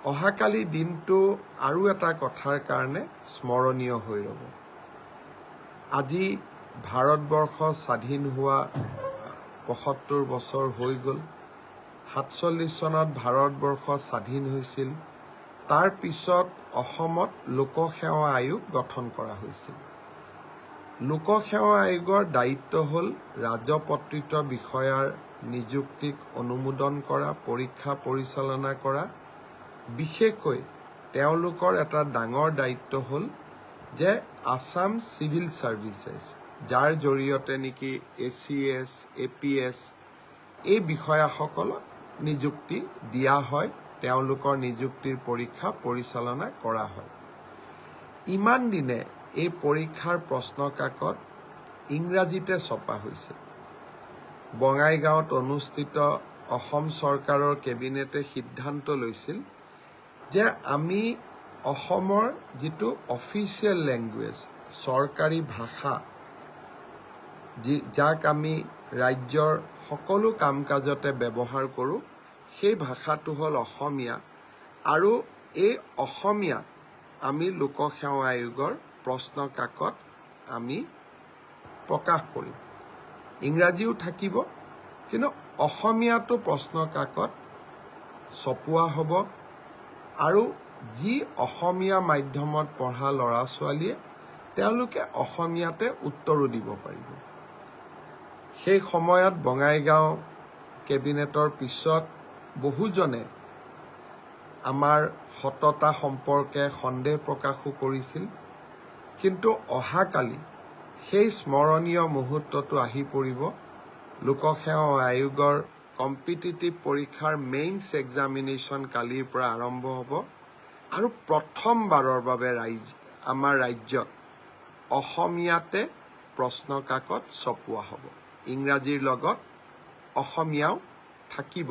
অহাকালি দিনটো আৰু এটা কথাৰ কাৰণে স্মৰণীয় হৈ ৰ'ব। আজি ভাৰতবৰ্ষ স্বাধীন হোৱা ৭৫ বছৰ হৈ গ'ল। ৪৭ চনত ভাৰতবৰ্ষ স্বাধীন হৈছিল। তাৰ পিছত অসমত লোকসেৱা আয়োগ গঠন কৰা হৈছিল। লোকসেৱা আয়োগৰ দায়িত্ব হ'ল ৰাজপত্ৰিত বিষয়াৰ নিযুক্তিক অনুমোদন কৰা, পৰীক্ষা পৰিচালনা কৰা। বিশেষকৈ তেওঁলোকৰ এটা ডাঙৰ দায়িত্ব হ'ল যে আছাম চিভিল চাৰ্ভিচেছ, যাৰ জৰিয়তে নেকি ACS, APS এই বিষয়াসকলক নিযুক্তি দিয়া হয়, তেওঁলোকৰ নিযুক্তিৰ পৰীক্ষা পৰিচালনা কৰা হয়। ইমান দিনে এই পৰীক্ষাৰ প্ৰশ্ন কাকত ইংৰাজীতে ছপা হৈছে। বঙাইগাঁৱত অনুষ্ঠিত অসম চৰকাৰৰ কেবিনেটে সিদ্ধান্ত লৈছিল যে আমি অসমৰ যিটো অফিচিয়েল লেংগুৱেজ, চৰকাৰী ভাষা, যাক আমি ৰাজ্যৰ সকলো কাম কাজতে ব্যৱহাৰ কৰোঁ, সেই ভাষাটো হ'ল অসমীয়া। আৰু এই অসমীয়াত আমি লোকসেৱা আয়োগৰ প্ৰশ্ন কাকত আমি প্ৰকাশ কৰিম। ইংৰাজীও থাকিব, কিন্তু অসমীয়াটো প্ৰশ্ন কাকত ছপোৱা হ'ব। আৰু যি অসমীয়া মাধ্যমত পঢ়া ল'ৰা ছোৱালীয়ে তেওঁলোকে অসমীয়াতে উত্তৰো দিব পাৰিব। সেই সময়ত বঙাইগাঁও কেবিনেটৰ পিছত বহুজনে আমাৰ সততা সম্পৰ্কে সন্দেহ প্ৰকাশো কৰিছিল। কিন্তু অহাকালি সেই স্মৰণীয় মুহূৰ্তটো আহি পৰিব। লোকসেৱা আয়োগৰ কম্পিটিটিভ পৰীক্ষাৰ মেইনছ এক্সামিনেশ্যন কালিৰ পৰা আৰম্ভ হ'ব। আৰু প্ৰথমবাৰৰ বাবে আমাৰ ৰাজ্যত অসমীয়াতে প্ৰশ্ন কাকত ছপোৱা হ'ব। ইংৰাজীৰ লগত অসমীয়াও থাকিব।